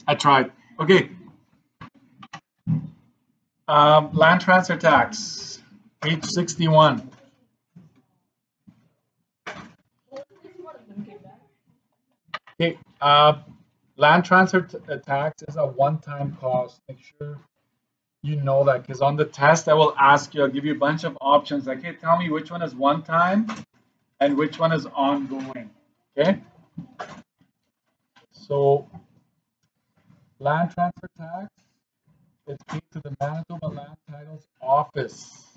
I tried. Okay. Land transfer tax, page 61. Okay. Land transfer tax is a one-time cost. Make sure you know that, because on the test I will ask you, I'll give you a bunch of options like, hey, tell me which one is one time and which one is ongoing. Okay. So land transfer tax is paid to the Manitoba Land Titles Office.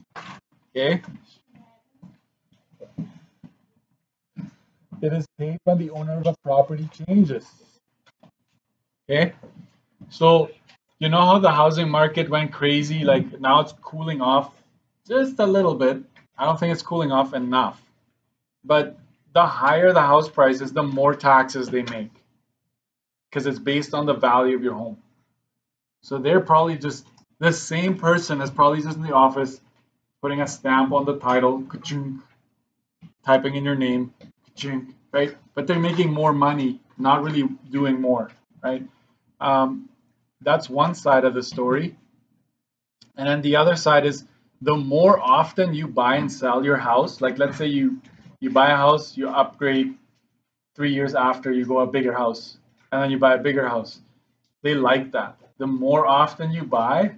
Okay. It is paid when the owner of a property changes. Okay. So you know how the housing market went crazy? Like now it's cooling off just a little bit. I don't think it's cooling off enough. But the higher the house prices, the more taxes they make, because it's based on the value of your home. So they're probably just, the same person is probably just in the office putting a stamp on the title, typing in your name, right? But they're making more money, not really doing more, right? That's one side of the story. And then the other side is, the more often you buy and sell your house, like let's say you buy a house, you upgrade 3 years after, you go a bigger house, and then you buy a bigger house. They like that. The more often you buy,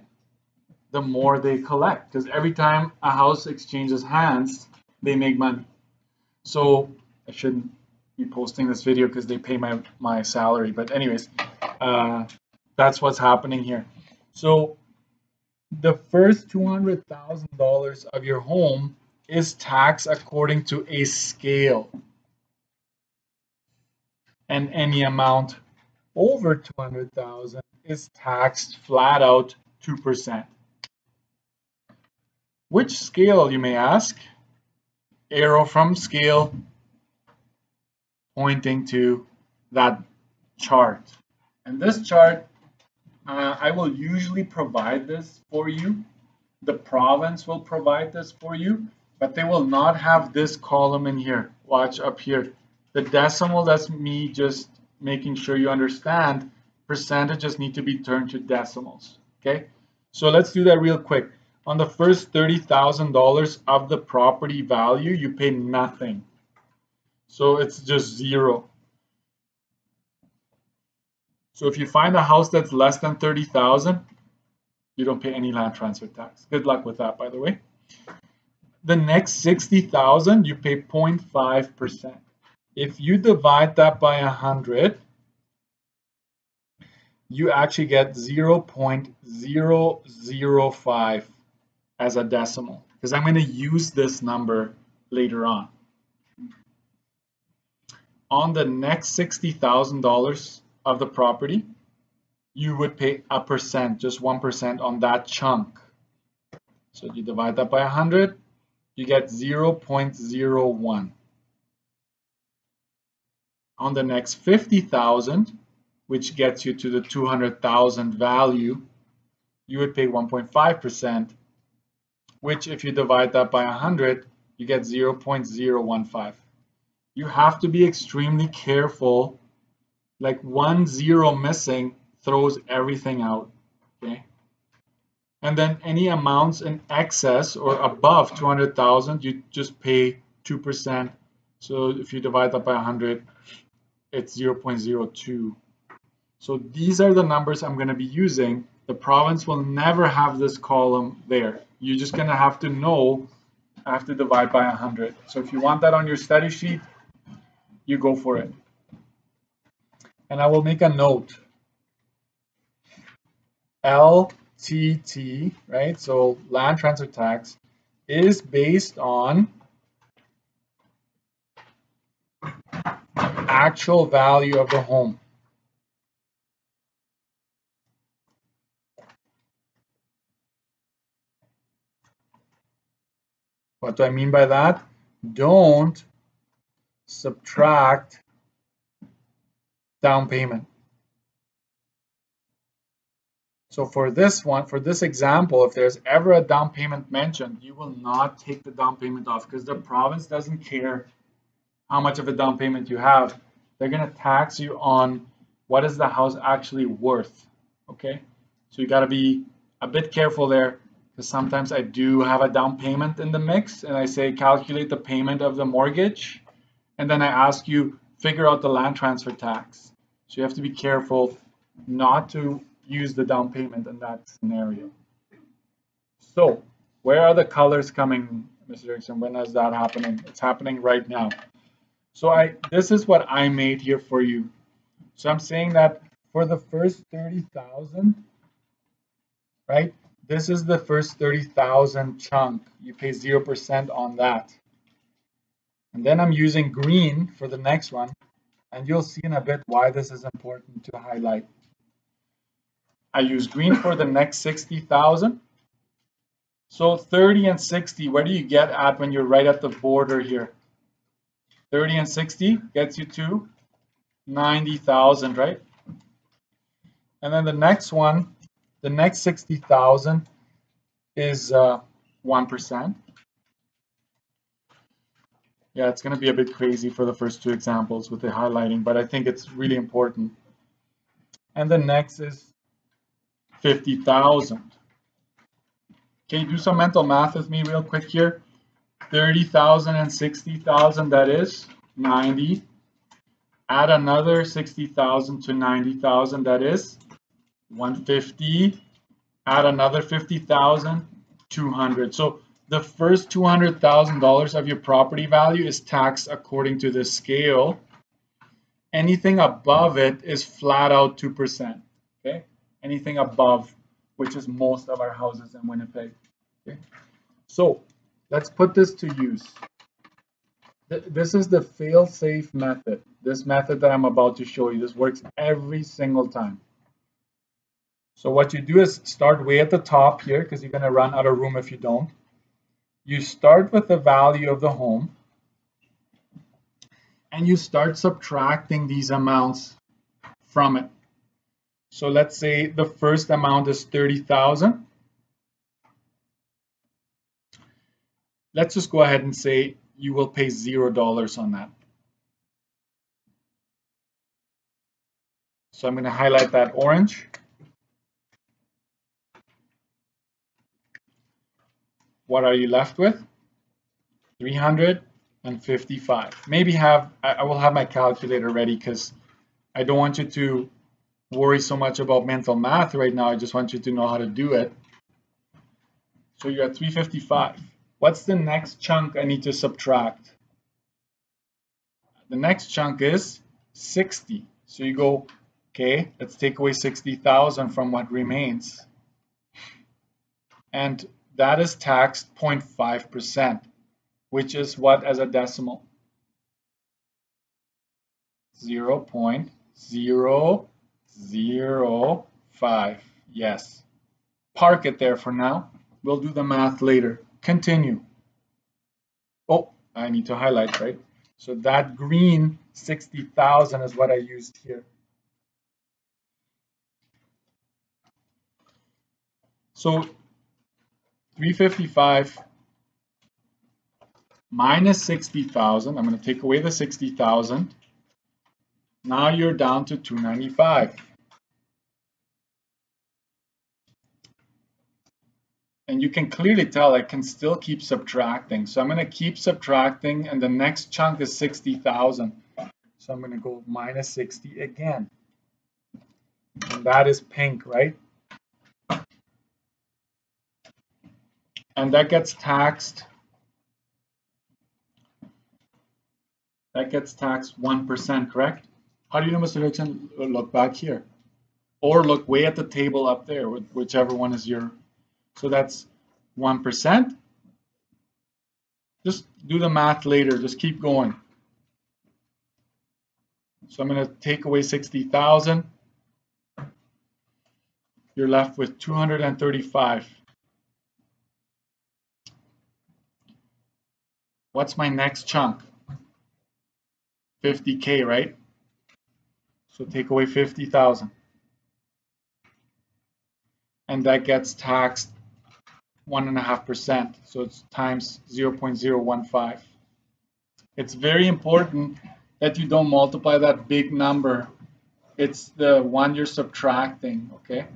the more they collect, because every time a house exchanges hands, they make money. So I shouldn't be posting this video because they pay my salary. But anyways, that's what's happening here. So the first $200,000 of your home is taxed according to a scale. And any amount over 200,000 is taxed flat out 2%. Which scale, you may ask? Arrow from scale pointing to that chart. And this chart, I will usually provide this for you. The province will provide this for you, but they will not have this column in here. Watch up here. The decimal, that's me just making sure you understand. Percentages need to be turned to decimals. Okay, so let's do that real quick. On the first $30,000 of the property value, you pay nothing. So it's just zero. So if you find a house that's less than 30,000, you don't pay any land transfer tax. Good luck with that, by the way. The next 60,000, you pay 0.5%. If you divide that by 100, you actually get 0.005 as a decimal, because I'm going to use this number later on. On the next $60,000 of the property, you would pay a percent, just 1% on that chunk. So you divide that by 100, you get 0.01. On the next 50,000, which gets you to the 200,000 value, you would pay 1.5%, which if you divide that by 100, you get 0.015. You have to be extremely careful. Like 1 0 missing throws everything out. Okay. And then any amounts in excess or above 200,000, you just pay 2%. So if you divide that by 100, it's 0.02. So these are the numbers I'm going to be using. The province will never have this column there. You're just going to have to know, I have to divide by 100. So if you want that on your study sheet, you go for it. And I will make a note. LTT, right? So land transfer tax is based on actual value of the home. What do I mean by that? Don't subtract down payment. So for this one, for this example, if there's ever a down payment mentioned, you will not take the down payment off, because the province doesn't care how much of a down payment you have. They're going to tax you on what is the house actually worth? Okay, so you got to be a bit careful there, because sometimes I do have a down payment in the mix, and I say calculate the payment of the mortgage, and then I ask you figure out the land transfer tax. So you have to be careful not to use the down payment in that scenario. So where are the colors coming, Mr. Erickson? When is that happening? It's happening right now. So this is what I made here for you. So I'm saying that for the first 30,000, right? This is the first 30,000 chunk. You pay 0% on that. And then I'm using green for the next one, and you'll see in a bit why this is important to highlight. I use green for the next 60,000. So 30 and 60, where do you get at when you're right at the border here? 30 and 60 gets you to 90,000, right? And then the next one, the next 60,000 is 1%. Yeah, it's going to be a bit crazy for the first two examples with the highlighting, but I think it's really important. And the next is 50,000. Can you do some mental math with me real quick here? 30,000 and 60,000, that is 90. Add another 60,000 to 90,000, that is 150. Add another 50,000, 200. So the first $200,000 of your property value is taxed according to the scale. Anything above it is flat out 2%. Okay? Anything above, which is most of our houses in Winnipeg. Okay? So let's put this to use. This is the fail-safe method. This method that I'm about to show you, this works every single time. So what you do is start way at the top here, because you're going to run out of room if you don't. You start with the value of the home, and you start subtracting these amounts from it. So let's say the first amount is 30,000. Let's just go ahead and say you will pay $0 on that. So I'm going to highlight that orange. What are you left with? 355. Maybe I will have my calculator ready, because I don't want you to worry so much about mental math right now. I just want you to know how to do it. So you're at 355. What's the next chunk I need to subtract? The next chunk is 60. So you go, okay, let's take away 60,000 from what remains. And that is taxed 0.5%, which is what as a decimal? 0.005. Yes. Park it there for now. We'll do the math later. Continue. Oh, I need to highlight, right? So that green 60,000 is what I used here. So 355 minus 60,000. I'm going to take away the 60,000. Now you're down to 295. And you can clearly tell I can still keep subtracting. So I'm going to keep subtracting, and the next chunk is 60,000. So I'm going to go minus 60 again. And that is pink, right? And that gets taxed. That gets taxed 1%, correct? How do you know, Mr. Erickson? Look back here. Or look way at the table up there, whichever one is your. So that's 1%. Just do the math later. Just keep going. So I'm going to take away 60,000. You're left with 235. What's my next chunk? 50K, right? So take away 50,000. And that gets taxed 1.5%. So it's times 0.015. It's very important that you don't multiply that big number It's the one you're subtracting, okay?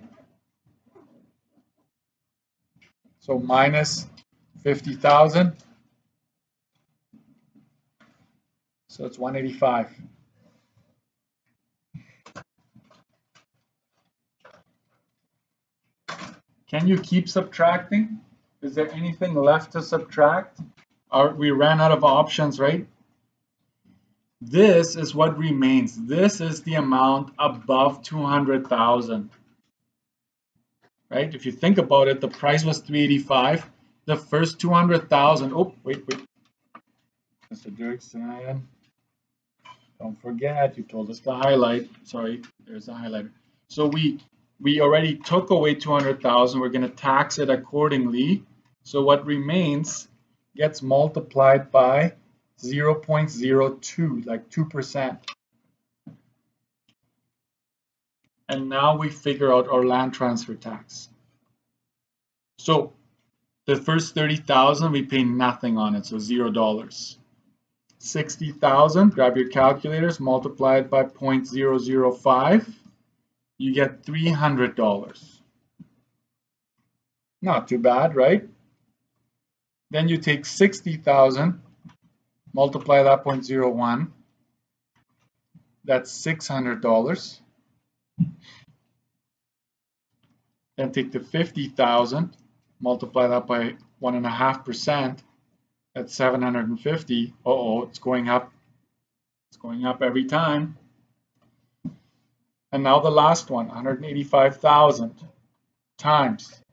So minus 50,000. So it's 185. Can you keep subtracting? Is there anything left to subtract? We ran out of options, right? This is what remains. This is the amount above 200,000. Right? If you think about it, the price was 385. The first 200,000. Oh, wait. Mr. Dirksen, don't forget, you told us to highlight. Sorry, there's a highlighter. So we already took away 200,000. We're going to tax it accordingly. So what remains gets multiplied by 0.02, like 2%. And now we figure out our land transfer tax. So the first 30,000, we pay nothing on it, so $0. 60,000, grab your calculators, multiply it by 0.005, you get $300. Not too bad, right? Then you take 60,000, multiply that 0.01, that's $600. Then take the 50,000, multiply that by 1.5%, that's 750. Uh-oh, it's going up. It's going up every time. And now the last one, 185,000 times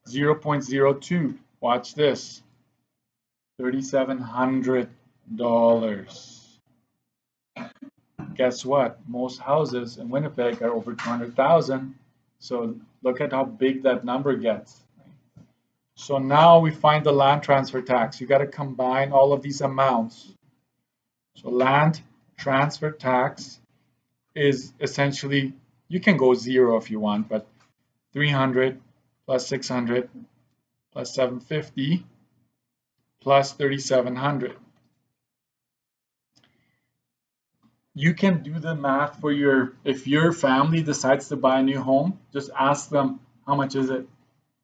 0.02. Watch this. $3,700. Guess what? Most houses in Winnipeg are over 200,000. So look at how big that number gets. So now we find the land transfer tax. You got to combine all of these amounts. So land transfer tax is essentially, you can go 0 if you want, but 300 plus 600 plus 750 plus 3,700. You can do the math for if your family decides to buy a new home, just ask them, how much is it?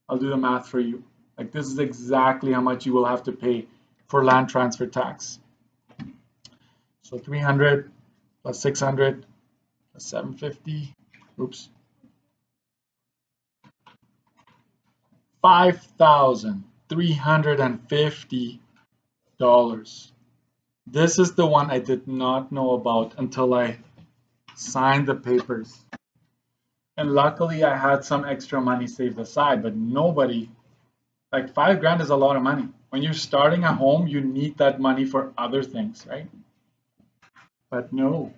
I'll do the math for you. Like, this is exactly how much you will have to pay for land transfer tax. So 300 plus 600 plus 750, oops, $5,350. This is the one I did not know about until I signed the papers. And luckily I had some extra money saved aside, but nobody, like $5,000 is a lot of money. When you're starting a home, you need that money for other things, right? But no,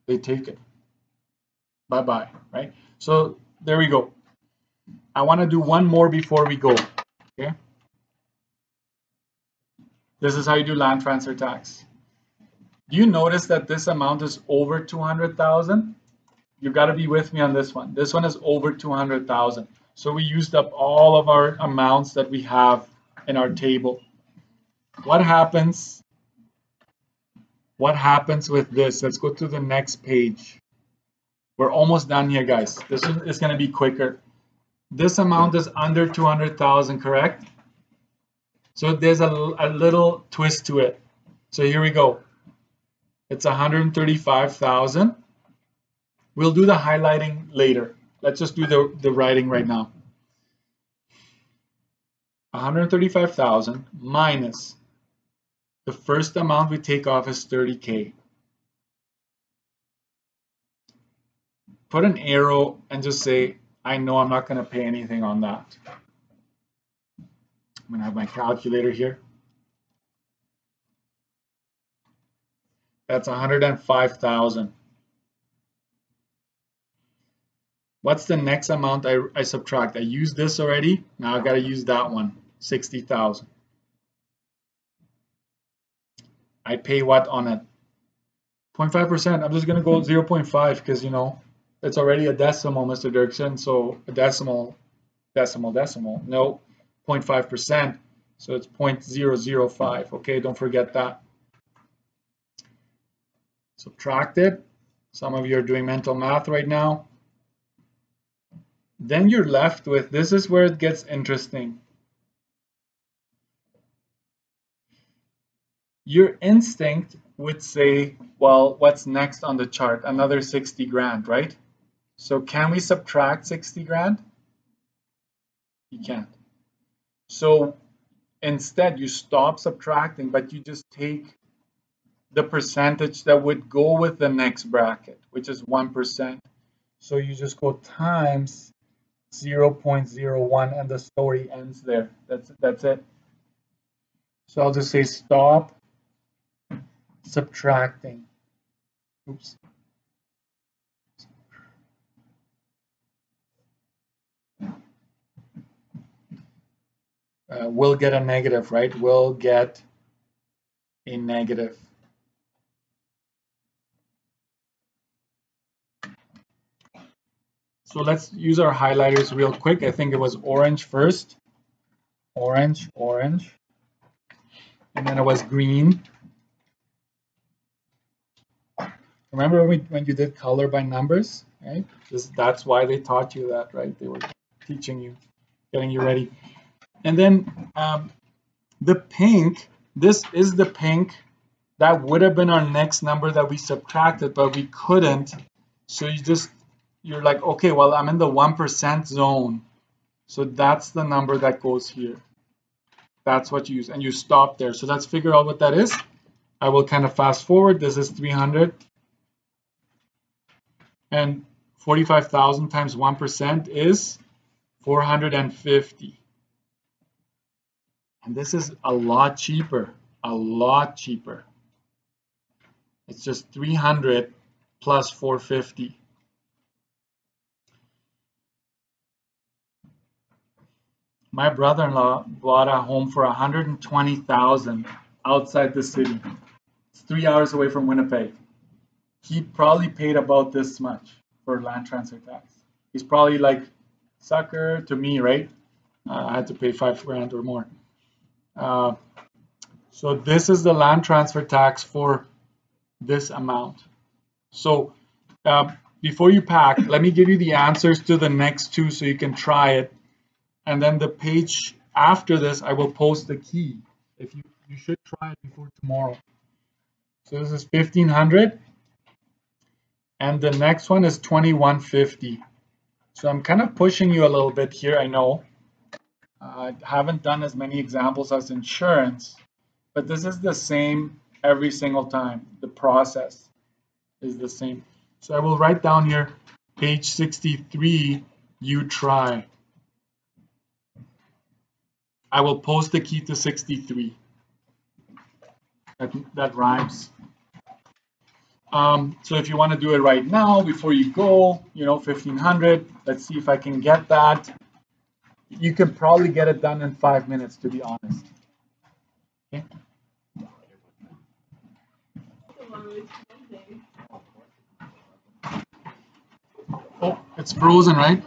they take it. Bye-bye, right? So there we go. I want to do one more before we go, okay? This is how you do land transfer tax. Do you notice that this amount is over 200,000? You've got to be with me on this one. This one is over 200,000. So we used up all of our amounts that we have in our table. What happens? What happens with this? Let's go to the next page. We're almost done here, guys. This is going to be quicker. This amount is under 200,000, correct? So there's a little twist to it. So here we go. It's 135,000. We'll do the highlighting later. Let's just do the writing right now. 135,000 minus the first amount we take off is 30K. Put an arrow and just say, I know I'm not going to pay anything on that. I'm going to have my calculator here. That's 105,000. What's the next amount I subtract? I used this already. Now I got to use that one, 60,000. I pay what on it? 0.5%. I'm just going to go 0.5 because, you know, it's already a decimal, Mr. Dirksen. So a decimal. No, 0.5%. So it's 0.005. Okay, don't forget that. Subtract it. Some of you are doing mental math right now. Then you're left with, this is where it gets interesting. Your instinct would say, well, what's next on the chart? Another 60 grand, right? So can we subtract 60 grand? You can't. So instead, you stop subtracting, but you just take the percentage that would go with the next bracket, which is 1%. So you just go times 0.01 and the story ends there. That's it. So I'll just say stop subtracting. Oops. We'll get a negative, right? We'll get a negative. So let's use our highlighters real quick. I think it was orange first. Orange, orange. And then it was green. Remember when you did color by numbers, right? That's why they taught you that, right? They were teaching you, getting you ready. And then the pink, this is the pink. That would have been our next number that we subtracted, but we couldn't. So you're like, okay, well, I'm in the 1% zone. So that's the number that goes here. That's what you use, and you stop there. So let's figure out what that is. I will kind of fast forward. This is 300. And 45,000 times 1% is 450. And this is a lot cheaper, a lot cheaper. It's just 300 plus 450. My brother-in-law bought a home for 120,000 outside the city. It's 3 hours away from Winnipeg. He probably paid about this much for land transfer tax. He's probably like, sucker to me, right? I had to pay 5 grand or more. So this is the land transfer tax for this amount. So before you pack, let me give you the answers to the next two so you can try it. And then the page after this, I will post the key. If you should try it before tomorrow. So this is 1,500. And the next one is 2,150. So I'm kind of pushing you a little bit here, I know. I haven't done as many examples as insurance, but this is the same every single time. The process is the same. So I will write down here, page 63, you try. I will post the key to 63. That rhymes. So if you want to do it right now, before you go, 1,500, let's see if I can get that. You can probably get it done in 5 minutes, to be honest. Okay. Oh, it's frozen, right?